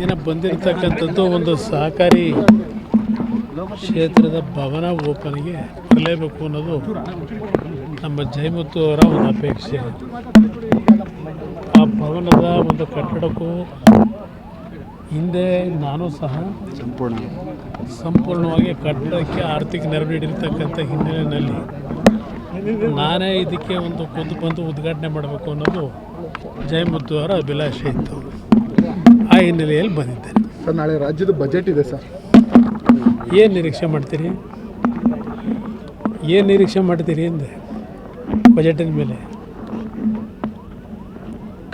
ದಿನ ಬಂದಿರತಕ್ಕಂಥದ್ದು ಒಂದು ಸಹಕಾರಿ ಕ್ಷೇತ್ರದ ಭವನ ಓಪನ್ಗೆ ಬರಲೇಬೇಕು ಅನ್ನೋದು ನಮ್ಮ ಜಯಮುತ್ತು ಅವರ ಒಂದು ಅಪೇಕ್ಷೆ. ಆ ಭವನದ ಒಂದು ಕಟ್ಟಡಕ್ಕೂ ಹಿಂದೆ ನಾನು ಸಹ ಸಂಪೂರ್ಣವಾಗಿ ಕಟ್ಟಡಕ್ಕೆ ಆರ್ಥಿಕ ನೆರವು ನೀಡಿರ್ತಕ್ಕಂಥ ಹಿನ್ನೆಲೆಯಲ್ಲಿ ನಾನೇ ಇದಕ್ಕೆ ಒಂದು ಖುದ್ದು ಬಂದು ಉದ್ಘಾಟನೆ ಮಾಡಬೇಕು ಅನ್ನೋದು ಜಯಮುತ್ತು ಅವರ ಅಭಿಲಾಷೆ ಇತ್ತು. ಆ ಹಿನ್ನೆಲೆಯಲ್ಲಿ ಬಂದಿದ್ದೇನೆ. ಸರ್, ನಾಳೆ ರಾಜ್ಯದ ಬಜೆಟ್ ಇದೆ ಸರ್, ಏನು ನಿರೀಕ್ಷೆ ಮಾಡ್ತೀರಿ? ಏನು ನಿರೀಕ್ಷೆ ಮಾಡ್ತೀರಿ ಅಂದೆ ಬಜೆಟಿನ ಮೇಲೆ?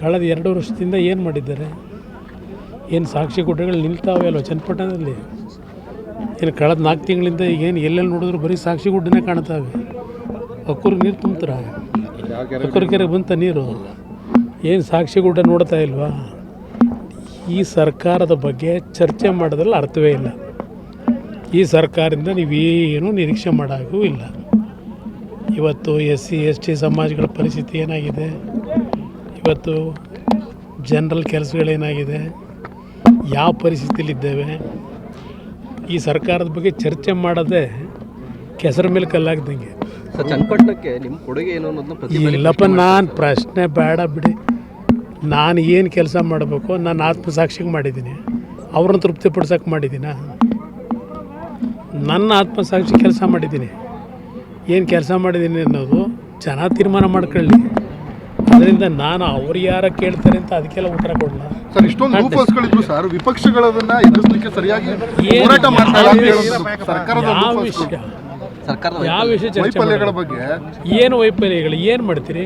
ಕಳೆದ 2 ವರ್ಷದಿಂದ ಏನು ಮಾಡಿದ್ದಾರೆ? ಏನು ಸಾಕ್ಷಿ ಗುಡ್ಡೆಗಳು ನಿಲ್ತಾವೆ ಅಲ್ವ ಚನ್ನಪಟ್ಟಣದಲ್ಲಿ? ಏನು ಕಳೆದ 4 ತಿಂಗಳಿಂದ ಈಗೇನು ಎಲ್ಲೆಲ್ಲಿ ನೋಡಿದ್ರು ಬರೀ ಸಾಕ್ಷಿ ಗುಡ್ಡನೇ ಕಾಣ್ತಾವೆ. ಅಕ್ಕೂರಿಗೆ ನೀರು ತುಂಬ್ತಾರ? ಅಕ್ಕೂರು ಕೆರೆಗೆ ಬಂತ ನೀರು? ಏನು ಸಾಕ್ಷಿ ಗುಡ್ಡ ನೋಡ್ತಾ ಇಲ್ವಾ? ಈ ಸರ್ಕಾರದ ಬಗ್ಗೆ ಚರ್ಚೆ ಮಾಡೋದ್ರಲ್ಲಿ ಅರ್ಥವೇ ಇಲ್ಲ. ಈ ಸರ್ಕಾರದಿಂದ ನೀವೇನೂ ನಿರೀಕ್ಷೆ ಮಾಡೋಕ್ಕೂ ಇಲ್ಲ. ಇವತ್ತು SC ST ಸಮಾಜಗಳ ಪರಿಸ್ಥಿತಿ ಏನಾಗಿದೆ, ಇವತ್ತು ಜನರಲ್ ಕೆಲಸಗಳೇನಾಗಿದೆ, ಯಾವ ಪರಿಸ್ಥಿತಿಲಿದ್ದೇವೆ, ಈ ಸರ್ಕಾರದ ಬಗ್ಗೆ ಚರ್ಚೆ ಮಾಡೋದೇ ಕೆಸರ ಮೇಲೆ ಕಲ್ಲಾಗ್ದಂಗೆ. ಚನ್ನಪಟ್ಟಣಕ್ಕೆ ನಿಮ್ಮ ಕೊಡುಗೆ ಏನು ಅನ್ನೋದನ್ನ ಇಲ್ಲಪ್ಪ, ನಾನು ಪ್ರಶ್ನೆ ಬೇಡ ಬಿಡಿ. ನಾನು ಏನು ಕೆಲಸ ಮಾಡಬೇಕು ನಾನು ಆತ್ಮಸಾಕ್ಷಿಗೆ ಮಾಡಿದ್ದೀನಿ, ಅವ್ರನ್ನ ತೃಪ್ತಿಪಡಿಸೋಕೆ ಮಾಡಿದ್ದೀನ? ನನ್ನ ಆತ್ಮಸಾಕ್ಷಿ ಕೆಲಸ ಮಾಡಿದ್ದೀನಿ. ಏನು ಕೆಲಸ ಮಾಡಿದ್ದೀನಿ ಅನ್ನೋದು ಜನ ತೀರ್ಮಾನ ಮಾಡ್ಕೊಳ್ಳಿ. ಅದರಿಂದ ನಾನು ಅವ್ರು ಯಾರ ಕೇಳ್ತಾರೆ ಅಂತ ಅದಕ್ಕೆಲ್ಲ ಉತ್ತರ ಕೊಡಲ್ಲ. ಸರ್, ಇಷ್ಟೊಂದು ಲೂಪರ್ಸ್ಗಳಿದ್ರು ಸರ್, ವಿಪಕ್ಷಗಳನ್ನ ಎದುರಿಸಲಿಕ್ಕೆ ಸರಿಯಾಗಿ ಹೋರಾಟ ಮಾಡ್ತಾ ಯಾವ ವಿಷಯ ವೈಫಲ್ಯಗಳ ಬಗ್ಗೆ ಏನು ವೈಫಲ್ಯಗಳು ಏನು ಮಾಡ್ತೀರಿ?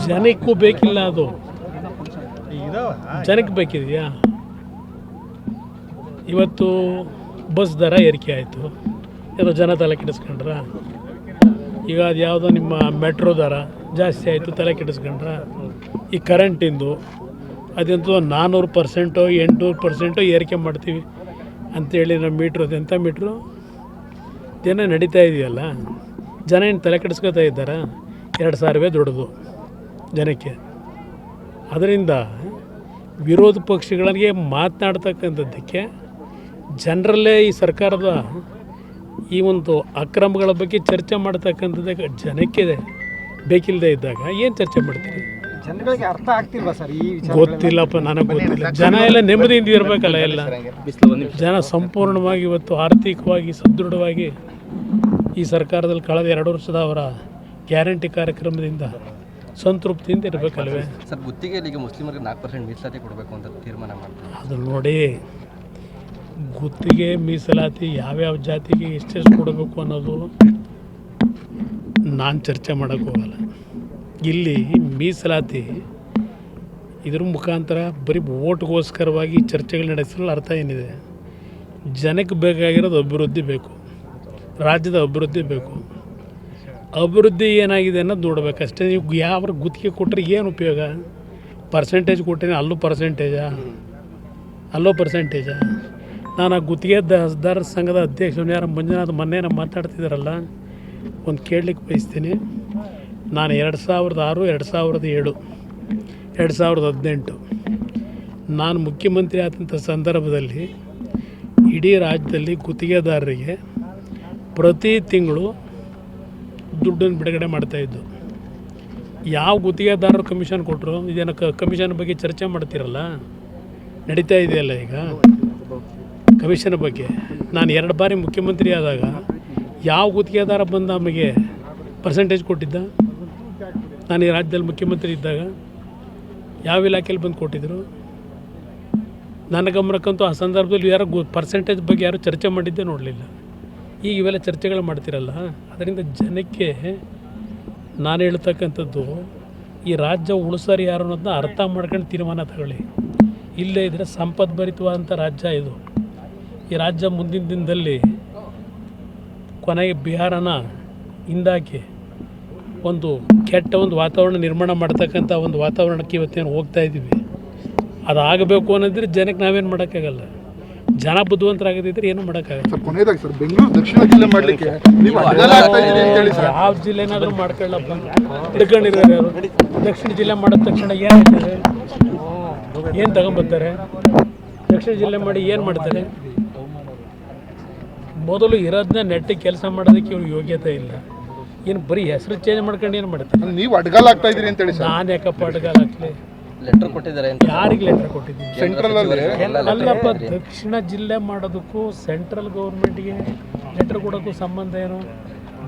ಜನಕ್ಕೂ ಬೇಕಿಲ್ಲ, ಅದು ಜನಕ್ಕೆ ಬೇಕಿದೆಯಾ? ಇವತ್ತು ಬಸ್ ದರ ಏರಿಕೆ ಆಯಿತು, ಏನೋ ಜನ ತಲೆ ಕೆಡಿಸ್ಕೊಂಡ್ರ? ಈಗ ಅದು ಯಾವುದೋ ನಿಮ್ಮ ಮೆಟ್ರೋ ದರ ಜಾಸ್ತಿ ಆಯಿತು, ತಲೆ ಕೆಡಿಸ್ಕೊಂಡ್ರ? ಈ ಕರೆಂಟಿಂದು ಅದಂತೂ 400%, 800% ಏರಿಕೆ ಮಾಡ್ತೀವಿ ಅಂಥೇಳಿ ನಮ್ಮ ಮೀಟ್ರು, ಅದೆಂಥ ಮೀಟ್ರು ದಿನ ನಡೀತಾ ಇದೆಯಲ್ಲ. ಜನ ಏನು ತಲೆ ಕೆಡಿಸ್ಕೊತಾ ಇದ್ದಾರ? 2,000 ದೊಡ್ಡದು ಜನಕ್ಕೆ. ಅದರಿಂದ ವಿರೋಧ ಪಕ್ಷಗಳಿಗೆ ಮಾತನಾಡ್ತಕ್ಕಂಥದ್ದಕ್ಕೆ ಜನರಲ್ಲೇ ಈ ಸರ್ಕಾರದ ಈ ಒಂದು ಅಕ್ರಮಗಳ ಬಗ್ಗೆ ಚರ್ಚೆ ಮಾಡ್ತಕ್ಕಂಥದ್ದಕ್ಕೆ ಜನಕ್ಕೆ ಬೇಕಿಲ್ಲದೆ ಇದ್ದಾಗ ಏನು ಚರ್ಚೆ ಮಾಡ್ತೀರಿ? ಜನಗಳಿಗೆ ಅರ್ಥ ಆಗ್ತಿಲ್ವಾ ಸರ್? ಗೊತ್ತಿಲ್ಲಪ್ಪ, ನನಗೆ ಗೊತ್ತಿಲ್ಲ. ಜನ ಎಲ್ಲ ನೆಮ್ಮದಿಯಿಂದ ಇರಬೇಕಲ್ಲ. ಎಲ್ಲ ಜನ ಸಂಪೂರ್ಣವಾಗಿ ಇವತ್ತು ಆರ್ಥಿಕವಾಗಿ ಸದೃಢವಾಗಿ ಈ ಸರ್ಕಾರದಲ್ಲಿ ಕಳೆದ 2 ವರ್ಷದ ಅವರ ಗ್ಯಾರಂಟಿ ಕಾರ್ಯಕ್ರಮದಿಂದ ಸಂತೃಪ್ತಿಯಿಂದ ಇರಬೇಕಲ್ವೇ? ಸರ್, ಗುತ್ತಿಗೆಯಲ್ಲಿ ಈಗ ಮುಸ್ಲಿಮರಿಗೆ 4% ಮೀಸಲಾತಿ ಕೊಡಬೇಕು ಅಂತ ತೀರ್ಮಾನ ಮಾಡ್ತಾರೆ. ಅದು ನೋಡಿ, ಗುತ್ತಿಗೆ ಮೀಸಲಾತಿ ಯಾವ್ಯಾವ ಜಾತಿಗೆ ಎಷ್ಟೆಷ್ಟು ಕೊಡಬೇಕು ಅನ್ನೋದು ನಾನು ಚರ್ಚೆ ಮಾಡೋಕ್ಕೆ ಹೋಗಲ್ಲ. ಇಲ್ಲಿ ಮೀಸಲಾತಿ ಇದ್ರ ಮುಖಾಂತರ ಬರೀ ಓಟ್ಗೋಸ್ಕರವಾಗಿ ಚರ್ಚೆಗಳು ನಡೆಸಲು ಅರ್ಥ ಏನಿದೆ? ಜನಕ್ಕೆ ಬೇಕಾಗಿರೋದು ಅಭಿವೃದ್ಧಿ ಬೇಕು, ರಾಜ್ಯದ ಅಭಿವೃದ್ಧಿ ಬೇಕು. ಅಭಿವೃದ್ಧಿ ಏನಾಗಿದೆ ಅನ್ನೋದು ನೋಡಬೇಕಷ್ಟೇ. ನೀವು ಯಾವ ಗುತ್ತಿಗೆ ಕೊಟ್ಟರೆ ಏನು ಉಪಯೋಗ? ಪರ್ಸೆಂಟೇಜ್ ಕೊಟ್ಟರೆ ಅಲ್ಲೂ ಪರ್ಸೆಂಟೇಜಾ? ನಾನು ಆ ಗುತ್ತಿಗೆದಾರರ ಸಂಘದ ಅಧ್ಯಕ್ಷರು ಯಾರು ಮಂಜುನಾಥ್ ಮೊನ್ನೆ ಮಾತಾಡ್ತಿದ್ದಾರಲ್ಲ, ಒಂದು ಕೇಳಲಿಕ್ಕೆ ಬಯಸ್ತೀನಿ. ನಾನು 2006, 2007, 2018 ನಾನು ಮುಖ್ಯಮಂತ್ರಿ ಆದಂಥ ಸಂದರ್ಭದಲ್ಲಿ ಇಡೀ ರಾಜ್ಯದಲ್ಲಿ ಗುತ್ತಿಗೆದಾರರಿಗೆ ಪ್ರತಿ ತಿಂಗಳು ದುಡ್ಡನ್ನು ಬಿಡುಗಡೆ ಮಾಡ್ತಾಯಿದ್ದು. ಯಾವ ಗುತ್ತಿಗೆದಾರರು ಕಮಿಷನ್ ಕೊಟ್ಟರು? ಇದೇನು ಕಮಿಷನ್ ಬಗ್ಗೆ ಚರ್ಚೆ ಮಾಡ್ತಿರಲ್ಲ, ನಡೀತಾ ಇದೆಯಲ್ಲ ಈಗ ಕಮಿಷನ್ ಬಗ್ಗೆ. ನಾನು 2 ಬಾರಿ ಮುಖ್ಯಮಂತ್ರಿ ಆದಾಗ ಯಾವ ಗುತ್ತಿಗೆದಾರ ಬಂದು ನಮಗೆ ಪರ್ಸೆಂಟೇಜ್ ಕೊಟ್ಟಿದ್ದ? ನಾನು ಈ ರಾಜ್ಯದಲ್ಲಿ ಮುಖ್ಯಮಂತ್ರಿ ಇದ್ದಾಗ ಯಾವ ಇಲಾಖೆಯಲ್ಲಿ ಬಂದು ಕೊಟ್ಟಿದ್ದರು? ನನ್ನ ಗಮನಕ್ಕಂತೂ ಆ ಸಂದರ್ಭದಲ್ಲಿ ಯಾರು ಪರ್ಸೆಂಟೇಜ್ ಬಗ್ಗೆ ಯಾರು ಚರ್ಚೆ ಮಾಡಿದ್ದೇ ನೋಡಲಿಲ್ಲ. ಈಗ ಇವೆಲ್ಲ ಚರ್ಚೆಗಳು ಮಾಡ್ತಿರಲ್ಲ. ಅದರಿಂದ ಜನಕ್ಕೆ ನಾನು ಹೇಳ್ತಕ್ಕಂಥದ್ದು, ಈ ರಾಜ್ಯ ಉಳಿಸೋರು ಯಾರು ಅನ್ನೋದನ್ನ ಅರ್ಥ ಮಾಡ್ಕೊಂಡು ತೀರ್ಮಾನ ತಗೊಳ್ಳಿ. ಇಲ್ಲೇ ಇದ್ದರೆ ಸಂಪದ್ಭರಿತವಾದಂಥ ರಾಜ್ಯ ಇದು. ಈ ರಾಜ್ಯ ಮುಂದಿನ ದಿನದಲ್ಲಿ ಕೊನೆಗೆ ಬಿಹಾರನ ಹಿಂದಾಕಿ ಒಂದು ಕೆಟ್ಟ ಒಂದು ವಾತಾವರಣ ನಿರ್ಮಾಣ ಮಾಡ್ತಕ್ಕಂಥ ಒಂದು ವಾತಾವರಣಕ್ಕೆ ಇವತ್ತೇನು ಹೋಗ್ತಾ ಇದ್ದೀವಿ. ಅದಾಗಬೇಕು ಅನ್ನೋದ್ರೆ ಜನಕ್ಕೆ ನಾವೇನು ಮಾಡೋಕ್ಕಾಗಲ್ಲ. ಜನ ಬುದ್ಧಿವಂತರಾಗದಿದ್ರೆ ಏನು ಮಾಡೋಕ್ಕಾಗಲ್ಲ. ಕೊನೆಯದಾಗಿ ಸರ್, ಬೆಂಗಳೂರು ದಕ್ಷಿಣ ಜಿಲ್ಲೆ ಮಾಡಲಿಕ್ಕೆ ಯಾವ ಜಿಲ್ಲೆನಾದರೂ ಮಾಡ್ಕೊಳ್ಳಪ್ಪ, ಹಿಡ್ಕೊಂಡಿರೋರು ಯಾರು? ದಕ್ಷಿಣ ಜಿಲ್ಲೆ ಮಾಡಿದ ತಕ್ಷಣ ಏನಾಗ್ತದೆ? ಏನು ತಗೊಂಬರ್ತಾರೆ? ದಕ್ಷಿಣ ಜಿಲ್ಲೆ ಮಾಡಿ ಏನು ಮಾಡ್ತಾರೆ? ಮೊದಲು ಇರೋದನ್ನ ನೆಟ್ಟಿಗೆ ಕೆಲಸ ಮಾಡೋದಕ್ಕೆ ಇವ್ರಿಗೆ ಯೋಗ್ಯತೆ ಇಲ್ಲ. ಏನು ಬರೀ ಹೆಸರು ಚೇಂಜ್ ಮಾಡ್ಕೊಂಡು ಏನು ಮಾಡ್ತಾರೆ? ನೀವು ಅಡ್ಗಾಲ ಆಗ್ತಾ ಇದೀರಿ ಅಂತ ಹೇಳಿ ಸರ್. ನಾನು ಯಾಕಪ್ಪ ಅಡ್ಗಾಲ ಹಾಕ್ಲಿ? ಲೆಟರ್ ಕೊಟ್ಟಿದ್ದಾರೆ ಅಂತ ಯಾರಿಗೆ ಲೆಟರ್ ಕೊಟ್ಟಿದ್ದೀನಿ? ಸೆಂಟ್ರಲ್ ಅಲ್ಲಿ ಅಲ್ಲಪ್ಪ, ದಕ್ಷಿಣ ಜಿಲ್ಲೆ ಮಾಡೋದಕ್ಕೂ ಸೆಂಟ್ರಲ್ ಗೌರ್ಮೆಂಟ್ಗೆ ಲೆಟರ್ ಕೊಡೋಕ್ಕೂ ಸಂಬಂಧ ಏನು?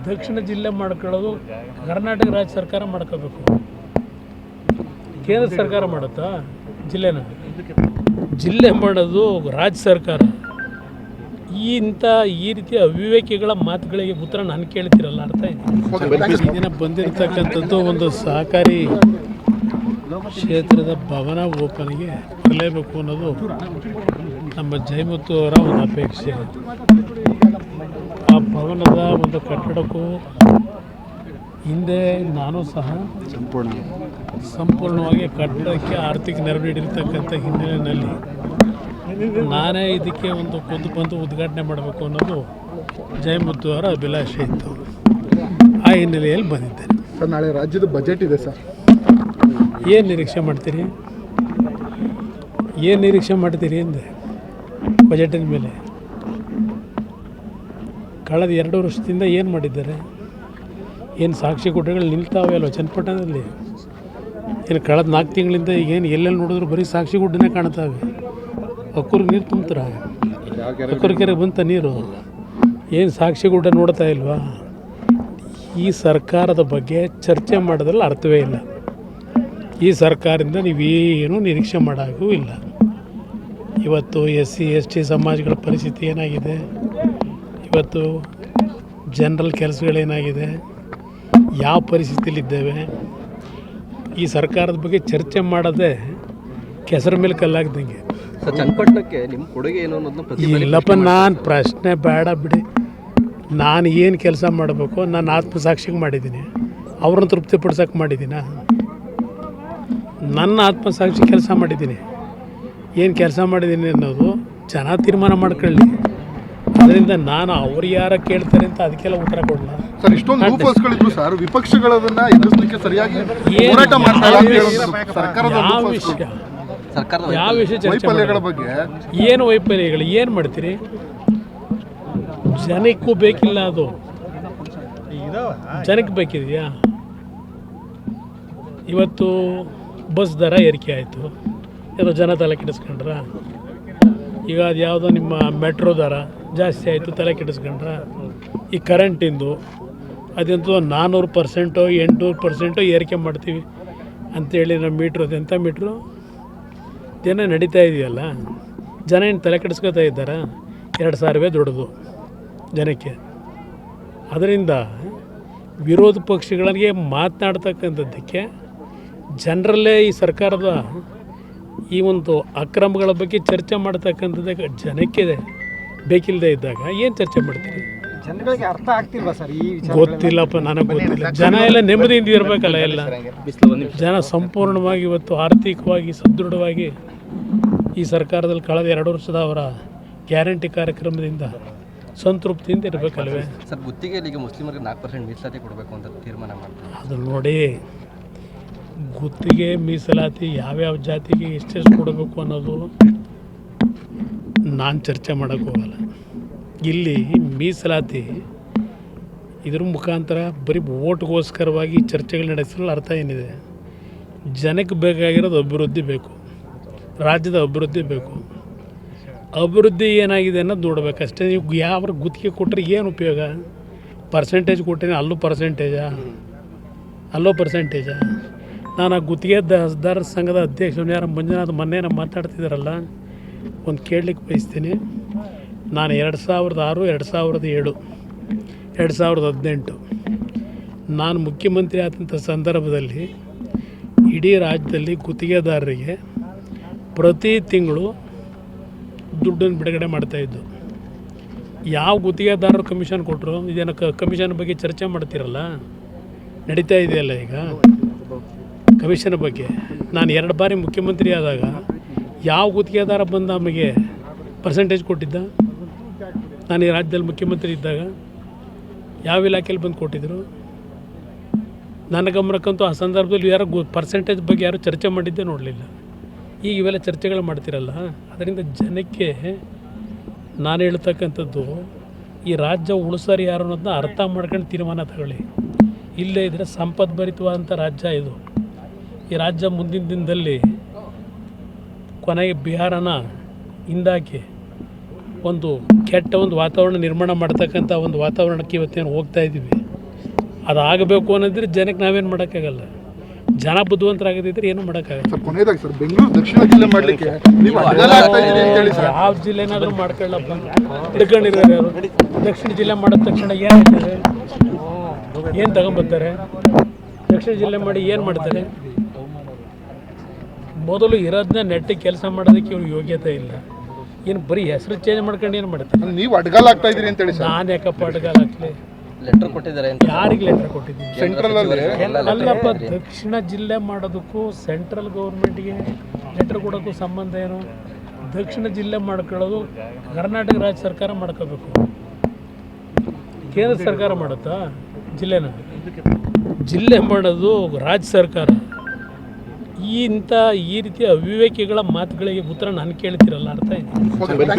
ದಕ್ಷಿಣ ಜಿಲ್ಲೆ ಮಾಡ್ಕೊಳ್ಳೋದು ಕರ್ನಾಟಕ ರಾಜ್ಯ ಸರ್ಕಾರ ಮಾಡ್ಕೋಬೇಕು. ಕೇಂದ್ರ ಸರ್ಕಾರ ಮಾಡುತ್ತಾ ಜಿಲ್ಲೆನ? ಜಿಲ್ಲೆ ಮಾಡೋದು ರಾಜ್ಯ ಸರ್ಕಾರ. ಈ ರೀತಿಯ ಅವಿವೇಕಿಗಳ ಮಾತುಗಳಿಗೆ ಉತ್ತರ ನಾನು ಕೇಳ್ತಿರಲ್ಲ, ಅರ್ಥ ಇದೆ. ಈ ದಿನ ಬಂದಿರತಕ್ಕಂಥದ್ದು ಒಂದು ಸಹಕಾರಿ ಕ್ಷೇತ್ರದ ಭವನ ಓಪನ್ಗೆ ಬರಲೇಬೇಕು ಅನ್ನೋದು ನಮ್ಮ ಜಯಮುತ್ತು ಅವರ ಒಂದು ಅಪೇಕ್ಷೆ. ಆ ಭವನದ ಒಂದು ಕಟ್ಟಡಕ್ಕೂ ಹಿಂದೆ ನಾನು ಸಹ ಸಂಪೂರ್ಣವಾಗಿ ಕಟ್ಟಡಕ್ಕೆ ಆರ್ಥಿಕ ನೆರವು ನೀಡಿರ್ತಕ್ಕಂಥ ಹಿನ್ನೆಲೆಯಲ್ಲಿ ನಾನೇ ಇದಕ್ಕೆ ಒಂದು ಖುದ್ದು ಬಂದು ಉದ್ಘಾಟನೆ ಮಾಡಬೇಕು ಅನ್ನೋದು ಜಯಮುತ್ತು ಅವರ ಅಭಿಲಾಷೆ ಇತ್ತು. ಆ ಹಿನ್ನೆಲೆಯಲ್ಲಿ ಬಂದಿದ್ದೇನೆ. ಸರ್, ನಾಳೆ ರಾಜ್ಯದ ಬಜೆಟ್ ಇದೆ ಸರ್. ಏನು ನಿರೀಕ್ಷೆ ಮಾಡ್ತೀರಿ? ಏನು ನಿರೀಕ್ಷೆ ಮಾಡ್ತೀರಿ ಅಂದೆ ಬಜೆಟಿನ ಮೇಲೆ? ಕಳೆದ 2 ವರ್ಷದಿಂದ ಏನು ಮಾಡಿದ್ದಾರೆ? ಏನು ಸಾಕ್ಷಿ ಕೊಟ್ಟಗಳು ನಿಲ್ತಾವೆ ಅಲ್ವ ಚನ್ನಪಟ್ಟಣದಲ್ಲಿ? ಏನು ಕಳೆದ 4 ತಿಂಗಳಿಂದ ಈಗೇನು ಎಲ್ಲೆಲ್ಲಿ ನೋಡಿದ್ರು ಬರೀ ಸಾಕ್ಷಿ ಗುಡ್ಡನೇ ಕಾಣ್ತಾವೆ. ಅಕ್ಕೂರಿಗೆ ನೀರು ತುಂಬ್ತಾರ? ಅಕ್ಕೂರು ಕೆರೆಗೆ ಬಂತ ನೀರು? ಏನು ಸಾಕ್ಷಿ ಗುಡ್ಡ ನೋಡ್ತಾ ಇಲ್ವಾ? ಈ ಸರ್ಕಾರದ ಬಗ್ಗೆ ಚರ್ಚೆ ಮಾಡೋದ್ರಲ್ಲಿ ಅರ್ಥವೇ ಇಲ್ಲ. ಈ ಸರ್ಕಾರದಿಂದ ನೀವೇನು ನಿರೀಕ್ಷೆ ಮಾಡೋಕ್ಕೂ ಇಲ್ಲ. ಇವತ್ತು SC ST ಸಮಾಜಗಳ ಪರಿಸ್ಥಿತಿ ಏನಾಗಿದೆ, ಇವತ್ತು ಜನರಲ್ ಕೆಲಸಗಳೇನಾಗಿದೆ, ಯಾವ ಪರಿಸ್ಥಿತಿಲಿದ್ದೇವೆ, ಈ ಸರ್ಕಾರದ ಬಗ್ಗೆ ಚರ್ಚೆ ಮಾಡೋದೇ ಕೆಸರ ಮೇಲೆ ಕಲ್ಲಾಗ್ದಂಗೆ. ಸರ್, ಚನ್ನಪಟ್ಟಣಕ್ಕೆ ನಿಮ್ಮ ಕೊಡುಗೆ ಏನು ಅನ್ನೋದನ್ನ ಇಲ್ಲಪ್ಪ, ನಾನು ಪ್ರಶ್ನೆ ಬೇಡ ಬಿಡಿ. ನಾನು ಏನು ಕೆಲಸ ಮಾಡಬೇಕು ನಾನು ಆತ್ಮಸಾಕ್ಷಿಗೆ ಮಾಡಿದ್ದೀನಿ. ಅವ್ರನ್ನ ತೃಪ್ತಿಪಡಿಸೋಕೆ ಮಾಡಿದ್ದೀನ? ನನ್ನ ಆತ್ಮಸಾಕ್ಷಿ ಕೆಲಸ ಮಾಡಿದ್ದೀನಿ. ಏನು ಕೆಲಸ ಮಾಡಿದ್ದೀನಿ ಅನ್ನೋದು ಜನ ತೀರ್ಮಾನ ಮಾಡ್ಕೊಳ್ಳಿ. ಅದರಿಂದ ನಾನು ಅವ್ರು ಯಾರ ಕೇಳ್ತಾರೆ ಅಂತ ಅದಕ್ಕೆಲ್ಲ ಉತ್ತರ ಕೊಡಲ್ಲ. ಸರ್, ಇಷ್ಟೊಂದು ಲೂಪರ್ಸ್ಗಳಿದ್ರು ಸರ್, ವಿಪಕ್ಷಗಳನ್ನ ಎದುರಿಸಲಿಕ್ಕೆ ಸರಿಯಾಗಿ ಹೋರಾಟ ಮಾಡ್ತಾ ಇಲ್ಲ ಅಂತ ಹೇಳೋದು ಸರ್ಕಾರದ ಯಾವ ವಿಷಯ ಯಾವ ವಿಷಯ ಚರ್ಚೆ ವೈಫಲ್ಯಗಳ ಬಗ್ಗೆ. ಏನು ವೈಫಲ್ಯಗಳು? ಏನು ಮಾಡ್ತೀರಿ? ಜನಕ್ಕೂ ಬೇಕಿಲ್ಲ ಅದು. ಜನಕ್ಕೆ ಬೇಕಿದೆಯಾ? ಇವತ್ತು ಬಸ್ ದರ ಏರಿಕೆ ಆಯಿತು, ಏನೋ ಜನ ತಲೆ ಕೆಡಿಸ್ಕೊಂಡ್ರ? ಈಗ ಅದು ಯಾವುದೋ ನಿಮ್ಮ ಮೆಟ್ರೋ ದರ ಜಾಸ್ತಿ ಆಯಿತು, ತಲೆ ಕೆಡಿಸ್ಕೊಂಡ್ರ? ಈ ಕರೆಂಟಿಂದು ಅದಂತೂ 400%, 800% ಏರಿಕೆ ಮಾಡ್ತೀವಿ ಅಂಥೇಳಿ ನಮ್ಮ ಮೀಟ್ರು ಅದೆಂಥ ಮೀಟ್ರು ದಿನ ನಡೀತಾ ಇದೆಯಲ್ಲ. ಜನ ಏನು ತಲೆ ಕೆಡಿಸ್ಕೊತಾ ಇದ್ದಾರಾ? 2,000 ದೊಡ್ಡದು ಜನಕ್ಕೆ. ಅದರಿಂದ ವಿರೋಧ ಪಕ್ಷಗಳಿಗೆ ಮಾತನಾಡ್ತಕ್ಕಂಥದ್ದಕ್ಕೆ ಜನರಲ್ಲೇ ಈ ಸರ್ಕಾರದ ಈ ಒಂದು ಅಕ್ರಮಗಳ ಬಗ್ಗೆ ಚರ್ಚೆ ಮಾಡ್ತಕ್ಕಂಥದ್ದಕ್ಕೆ ಜನಕ್ಕೆ ಬೇಕಿಲ್ಲದೆ ಇದ್ದಾಗ ಏನು ಚರ್ಚೆ ಮಾಡ್ತೀರಿ? ಜನಗಳಿಗೆ ಅರ್ಥ ಆಗ್ತಿಲ್ವಾ ಸರ್ ಈ ವಿಚಾರ? ಗೊತ್ತಿಲ್ಲಪ್ಪ, ನನಗೆ ಗೊತ್ತಿಲ್ಲ. ಜನ ಎಲ್ಲ ನೆಮ್ಮದಿಯಿಂದ ಇರಬೇಕಲ್ಲ. ಎಲ್ಲ ಜನ ಸಂಪೂರ್ಣವಾಗಿ ಇವತ್ತು ಆರ್ಥಿಕವಾಗಿ ಸದೃಢವಾಗಿ ಈ ಸರ್ಕಾರದಲ್ಲಿ ಕಳೆದ 2 ವರ್ಷದ ಅವರ ಗ್ಯಾರಂಟಿ ಕಾರ್ಯಕ್ರಮದಿಂದ ಸಂತೃಪ್ತಿಯಿಂದ ಇರಬೇಕಲ್ವೇ? ಸರ್, ಗುತ್ತಿಗೆಯಲ್ಲಿ ಈಗ ಮುಸ್ಲಿಮರಿಗೆ 4% ಮೀಸಲಾತಿ ಕೊಡಬೇಕು ಅಂತ ತೀರ್ಮಾನ ಮಾಡ್ತಾರೆ. ಅದು ನೋಡಿ, ಗುತ್ತಿಗೆ ಮೀಸಲಾತಿ ಯಾವ್ಯಾವ ಜಾತಿಗೆ ಎಷ್ಟೆಷ್ಟು ಕೊಡಬೇಕು ಅನ್ನೋದು ನಾನು ಚರ್ಚೆ ಮಾಡೋಕ್ಕೆ ಹೋಗಲ್ಲ. ಇಲ್ಲಿ ಮೀಸಲಾತಿ ಇದ್ರ ಮುಖಾಂತರ ಬರೀ ಓಟ್ಗೋಸ್ಕರವಾಗಿ ಚರ್ಚೆಗಳು ನಡೆಸಲು ಅರ್ಥ ಏನಿದೆ? ಜನಕ್ಕೆ ಬೇಕಾಗಿರೋದು ಅಭಿವೃದ್ಧಿ ಬೇಕು, ರಾಜ್ಯದ ಅಭಿವೃದ್ಧಿ ಬೇಕು. ಅಭಿವೃದ್ಧಿ ಏನಾಗಿದೆ ಅನ್ನೋದು ನೋಡಬೇಕಷ್ಟೇ. ನೀವು ಯಾವ ಗುತ್ತಿಗೆ ಕೊಟ್ಟರೆ ಏನು ಉಪಯೋಗ? ಪರ್ಸೆಂಟೇಜ್ ಕೊಟ್ಟರೆ ಅಲ್ಲೂ ಪರ್ಸೆಂಟೇಜಾ? ನಾನು ಆ ಗುತ್ತಿಗೆದಾರ ಸಂಘದ ಅಧ್ಯಕ್ಷರು ಯಾರು ಮಂಜುನಾಥ್ ಮೊನ್ನೆ ಮಾತಾಡ್ತಿದ್ದಾರಲ್ಲ, ಒಂದು ಕೇಳಲಿಕ್ಕೆ ಬಯಸ್ತೀನಿ. ನಾನು 2006, 2007, 2018 ನಾನು ಮುಖ್ಯಮಂತ್ರಿ ಆದಂಥ ಸಂದರ್ಭದಲ್ಲಿ ಇಡೀ ರಾಜ್ಯದಲ್ಲಿ ಗುತ್ತಿಗೆದಾರರಿಗೆ ಪ್ರತಿ ತಿಂಗಳು ದುಡ್ಡನ್ನು ಬಿಡುಗಡೆ ಮಾಡ್ತಾಯಿದ್ದು. ಯಾವ ಗುತ್ತಿಗೆದಾರರು ಕಮಿಷನ್ ಕೊಟ್ಟರು? ಇದೇನು ಕಮಿಷನ್ ಬಗ್ಗೆ ಚರ್ಚೆ ಮಾಡ್ತಿರಲ್ಲ, ನಡೀತಾ ಇದೆಯಲ್ಲ ಈಗ ಕಮಿಷನ್ ಬಗ್ಗೆ. ನಾನು 2 ಬಾರಿ ಮುಖ್ಯಮಂತ್ರಿ ಆದಾಗ ಯಾವ ಗುತ್ತಿಗೆದಾರ ಬಂದು ನಮಗೆ ಪರ್ಸೆಂಟೇಜ್ ಕೊಟ್ಟಿದ್ದ? ನಾನು ಈ ರಾಜ್ಯದಲ್ಲಿ ಮುಖ್ಯಮಂತ್ರಿ ಇದ್ದಾಗ ಯಾವ ಇಲಾಖೆಯಲ್ಲಿ ಬಂದು ಕೊಟ್ಟಿದ್ದರು? ನನ್ನ ಗಮನಕ್ಕಂತೂ ಆ ಸಂದರ್ಭದಲ್ಲಿ ಯಾರು ಪರ್ಸೆಂಟೇಜ್ ಬಗ್ಗೆ ಯಾರು ಚರ್ಚೆ ಮಾಡಿದ್ದೇ ನೋಡಲಿಲ್ಲ. ಈಗ ಇವೆಲ್ಲ ಚರ್ಚೆಗಳು ಮಾಡ್ತಿರಲ್ಲ, ಅದರಿಂದ ಜನಕ್ಕೆ ನಾನು ಹೇಳ್ತಕ್ಕಂಥದ್ದು ಈ ರಾಜ್ಯ ಉಳಿಸೋರು ಯಾರು ಅನ್ನೋದನ್ನ ಅರ್ಥ ಮಾಡ್ಕೊಂಡು ತೀರ್ಮಾನ ತಗೊಳ್ಳಿ. ಇಲ್ಲೇ ಇದ್ದರೆ ಸಂಪದ್ಭರಿತವಾದಂಥ ರಾಜ್ಯ ಇದು. ಈ ರಾಜ್ಯ ಮುಂದಿನ ದಿನದಲ್ಲಿ ಕೊನೆಗೆ ಬಿಹಾರನ ಹಿಂದಾಕಿ ಒಂದು ಕೆಟ್ಟ ಒಂದು ವಾತಾವರಣ ನಿರ್ಮಾಣ ಮಾಡ್ತಕ್ಕಂಥ ಒಂದು ವಾತಾವರಣಕ್ಕೆ ಇವತ್ತೇನು ಹೋಗ್ತಾ ಇದ್ದೀವಿ. ಅದಾಗಬೇಕು ಅನ್ನೋದ್ರೆ ಜನಕ್ಕೆ ನಾವೇನು ಮಾಡೋಕ್ಕಾಗಲ್ಲ. ಜನ ಬುದ್ಧಿವಂತರಾಗದಿದ್ರೆ ಏನೂ ಮಾಡೋಕ್ಕಾಗಲ್ಲ. ಸರ್ ಕೊನೆಯದಾಗಿ ಸರ್, ಬೆಂಗಳೂರು ದಕ್ಷಿಣ ಜಿಲ್ಲೆ ಮಾಡಲಿಕ್ಕೆ ನೀವು ಅಡ್ಡಗಾಲ ಆಗ್ತಾ ಇದ್ದೀರಿ ಅಂತ ಹೇಳಿ ಸರ್. ಯಾವ ಜಿಲ್ಲೆನಾದರೂ ಮಾಡ್ಕೊಳ್ಳಪ್ಪ, ಹಿಡ್ಕೊಂಡಿರೋರು ಯಾರು? ದಕ್ಷಿಣ ಜಿಲ್ಲೆ ಮಾಡಿದ ತಕ್ಷಣ ಏನು ಮಾಡ್ತಾರೆ? ಏನು ತಗೊಂಬರ್ತಾರೆ? ದಕ್ಷಿಣ ಜಿಲ್ಲೆ ಮಾಡಿ ಏನು ಮಾಡ್ತಾರೆ? ಮೊದಲು ಇರೋದನ್ನ ನೆಟ್ಟಿಗೆ ಕೆಲಸ ಮಾಡೋದಕ್ಕೆ ಇವ್ರಿಗೆ ಯೋಗ್ಯತೆ ಇಲ್ಲ. ಏನು ಬರೀ ಹೆಸರು ಚೇಂಜ್ ಮಾಡ್ಕೊಂಡು ಏನು ಮಾಡ್ತಾರೆ? ನೀವು ಅಡ್ಡಗಾಲ ಆಗ್ತಾ ಇದ್ದೀರಿ ಅಂತ ಹೇಳಿ ಸರ್. ನಾನು ಯಾಕಪ್ಪ ಅಡ್ಗಾಲ ಹಾಕ್ಲಿ? ಲೆಟರ್ ಕೊಟ್ಟಿದ್ದಾರೆ ಅಂತ ಯಾರಿಗೆ ಲೆಟರ್ ಕೊಟ್ಟಿದ್ದೀನಿ? ಸೆಂಟ್ರಲ್ ಅಲ್ಲಿ ಅಲ್ಲಪ್ಪ, ದಕ್ಷಿಣ ಜಿಲ್ಲೆ ಮಾಡೋದಕ್ಕೂ ಸೆಂಟ್ರಲ್ ಗೌರ್ಮೆಂಟ್ಗೆ ಲೆಟರ್ ಕೊಡೋಕ್ಕೂ ಸಂಬಂಧ ಏನು? ದಕ್ಷಿಣ ಜಿಲ್ಲೆ ಮಾಡ್ಕೊಳ್ಳೋದು ಕರ್ನಾಟಕ ರಾಜ್ಯ ಸರ್ಕಾರ ಮಾಡ್ಕೋಬೇಕು. ಕೇಂದ್ರ ಸರ್ಕಾರ ಮಾಡುತ್ತಾ ಜಿಲ್ಲೆನ? ಜಿಲ್ಲೆ ಮಾಡೋದು ರಾಜ್ಯ ಸರ್ಕಾರ. ಈ ರೀತಿಯ ಅವಿವೇಕಿಗಳ ಮಾತುಗಳಿಗೆ ಉತ್ತರ ನಾನು ಕೇಳ್ತಿರಲ್ಲ, ಅರ್ಥ ಇದೆ.